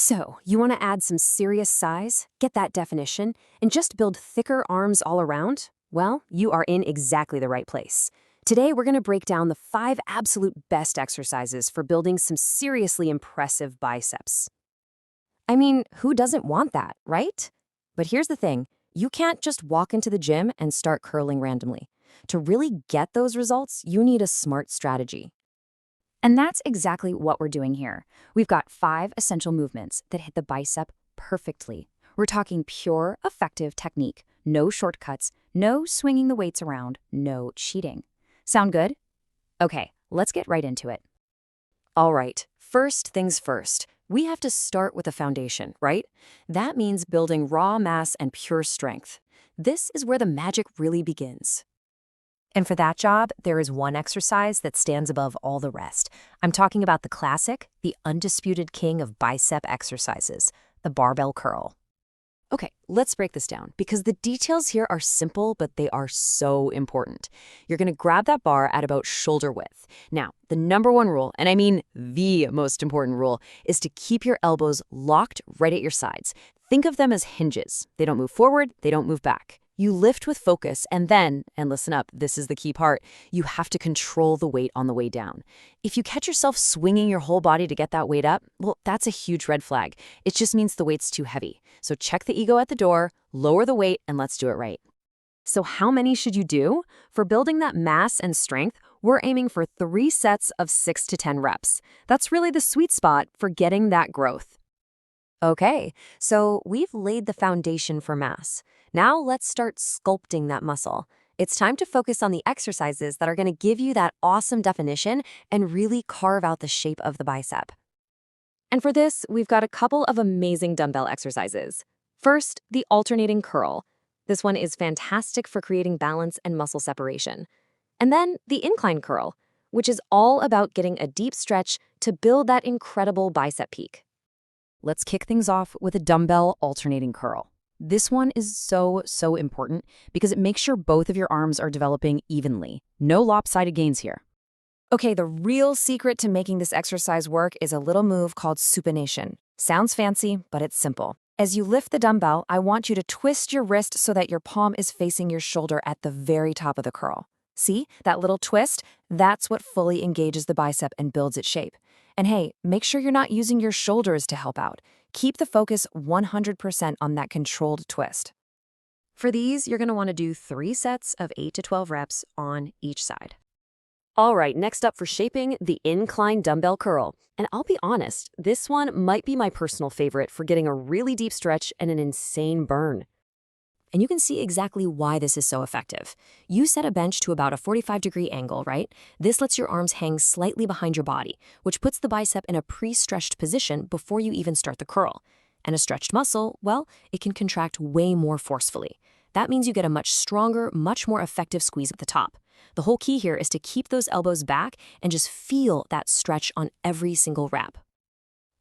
So, you want to add some serious size, get that definition, and just build thicker arms all around? Well, you are in exactly the right place. Today, we're going to break down the 5 absolute best exercises for building some seriously impressive biceps. I mean, who doesn't want that, right? But here's the thing, you can't just walk into the gym and start curling randomly. To really get those results, you need a smart strategy. And that's exactly what we're doing here. We've got 5 essential movements that hit the bicep perfectly. We're talking pure, effective technique. No shortcuts, no swinging the weights around, no cheating. Sound good? Okay, let's get right into it. All right, first things first. We have to start with a foundation, right? That means building raw mass and pure strength. This is where the magic really begins. And for that job, there is one exercise that stands above all the rest. I'm talking about the classic, the undisputed king of bicep exercises, the barbell curl. Okay, let's break this down because the details here are simple, but they are so important. You're going to grab that bar at about shoulder width. Now, the number one rule, and I mean the most important rule, is to keep your elbows locked right at your sides. Think of them as hinges. They don't move forward, they don't move back. You lift with focus and then, and listen up, this is the key part, you have to control the weight on the way down. If you catch yourself swinging your whole body to get that weight up, well, that's a huge red flag. It just means the weight's too heavy. So check the ego at the door, lower the weight, and let's do it right. So how many should you do? For building that mass and strength, we're aiming for 3 sets of 6 to 10 reps. That's really the sweet spot for getting that growth. Okay, so we've laid the foundation for mass. Now let's start sculpting that muscle. It's time to focus on the exercises that are going to give you that awesome definition and really carve out the shape of the bicep. And for this, we've got a couple of amazing dumbbell exercises. First, the alternating curl. This one is fantastic for creating balance and muscle separation. And then the incline curl, which is all about getting a deep stretch to build that incredible bicep peak. Let's kick things off with a dumbbell alternating curl. This one is so important because it makes sure both of your arms are developing evenly. No lopsided gains here. Okay, the real secret to making this exercise work is a little move called supination. Sounds fancy, but it's simple. As you lift the dumbbell, I want you to twist your wrist so that your palm is facing your shoulder at the very top of the curl. See, that little twist? That's what fully engages the bicep and builds its shape. And hey, make sure you're not using your shoulders to help out. Keep the focus 100% on that controlled twist. For these, you're going to want to do 3 sets of 8 to 12 reps on each side. All right, next up for shaping, the incline dumbbell curl. And I'll be honest, this one might be my personal favorite for getting a really deep stretch and an insane burn. And you can see exactly why this is so effective. You set a bench to about a 45-degree angle, right? This lets your arms hang slightly behind your body, which puts the bicep in a pre-stretched position before you even start the curl. And a stretched muscle, well, it can contract way more forcefully. That means you get a much stronger, much more effective squeeze at the top. The whole key here is to keep those elbows back and just feel that stretch on every single rep.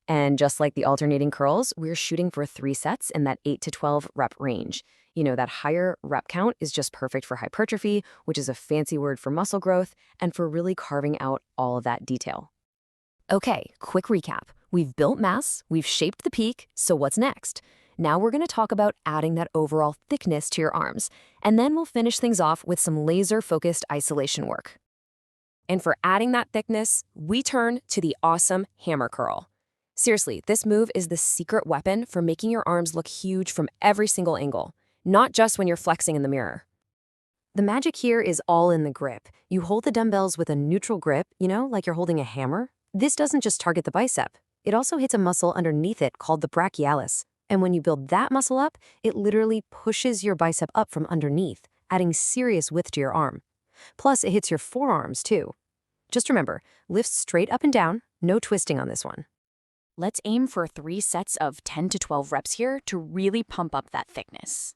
And just like the alternating curls, we're shooting for 3 sets in that 8 to 12 rep range. You know, that higher rep count is just perfect for hypertrophy, which is a fancy word for muscle growth, and for really carving out all of that detail. Okay, quick recap. We've built mass, we've shaped the peak, so what's next? Now we're going to talk about adding that overall thickness to your arms, and then we'll finish things off with some laser-focused isolation work. And for adding that thickness, we turn to the awesome hammer curl. Seriously, this move is the secret weapon for making your arms look huge from every single angle, not just when you're flexing in the mirror. The magic here is all in the grip. You hold the dumbbells with a neutral grip, like you're holding a hammer. This doesn't just target the bicep. It also hits a muscle underneath it called the brachialis. And when you build that muscle up, it literally pushes your bicep up from underneath, adding serious width to your arm. Plus, it hits your forearms too. Just remember, lift straight up and down, no twisting on this one. Let's aim for 3 sets of 10 to 12 reps here to really pump up that thickness.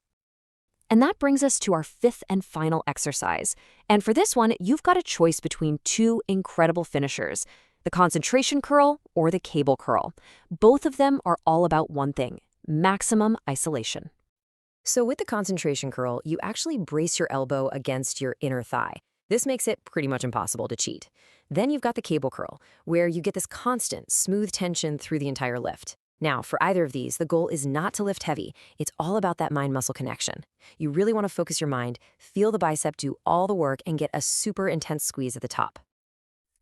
And that brings us to our 5th and final exercise. And for this one, you've got a choice between 2 incredible finishers, the concentration curl or the cable curl. Both of them are all about one thing, maximum isolation. So with the concentration curl, you actually brace your elbow against your inner thigh. This makes it pretty much impossible to cheat. Then you've got the cable curl, where you get this constant, smooth tension through the entire lift. Now, for either of these, the goal is not to lift heavy. It's all about that mind-muscle connection. You really want to focus your mind, feel the bicep do all the work, and get a super intense squeeze at the top.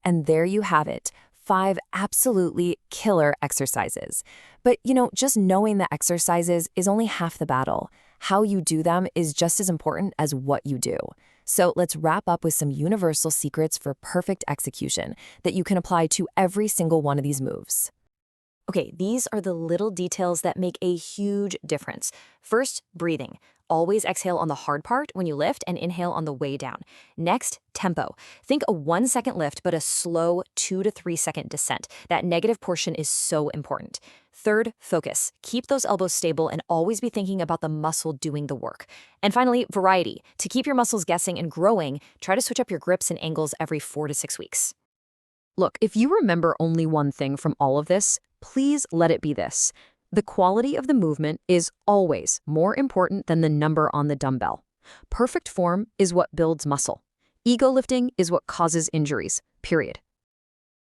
And there you have it, 5 absolutely killer exercises. But, just knowing the exercises is only half the battle. How you do them is just as important as what you do. So let's wrap up with some universal secrets for perfect execution that you can apply to every single one of these moves. Okay, these are the little details that make a huge difference. First, breathing. Always exhale on the hard part when you lift and inhale on the way down. Next, tempo. Think a 1-second lift, but a slow 2 to 3 second descent. That negative portion is so important. Third, focus. Keep those elbows stable and always be thinking about the muscle doing the work. And finally, variety. To keep your muscles guessing and growing, try to switch up your grips and angles every 4 to 6 weeks. Look, if you remember only one thing from all of this, please let it be this. The quality of the movement is always more important than the number on the dumbbell. Perfect form is what builds muscle. Ego lifting is what causes injuries, period.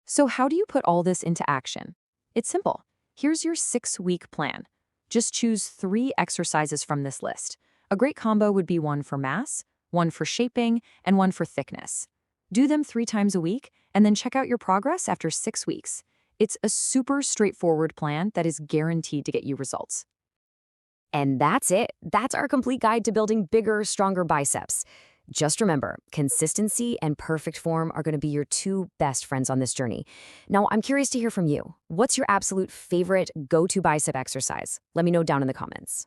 So how do you put all this into action? It's simple. Here's your 6-week plan. Just choose 3 exercises from this list. A great combo would be one for mass, one for shaping, and one for thickness. Do them 3 times a week, and then check out your progress after 6 weeks. It's a super straightforward plan that is guaranteed to get you results. And that's it. That's our complete guide to building bigger, stronger biceps. Just remember, consistency and perfect form are going to be your 2 best friends on this journey. Now, I'm curious to hear from you. What's your absolute favorite go-to bicep exercise? Let me know down in the comments.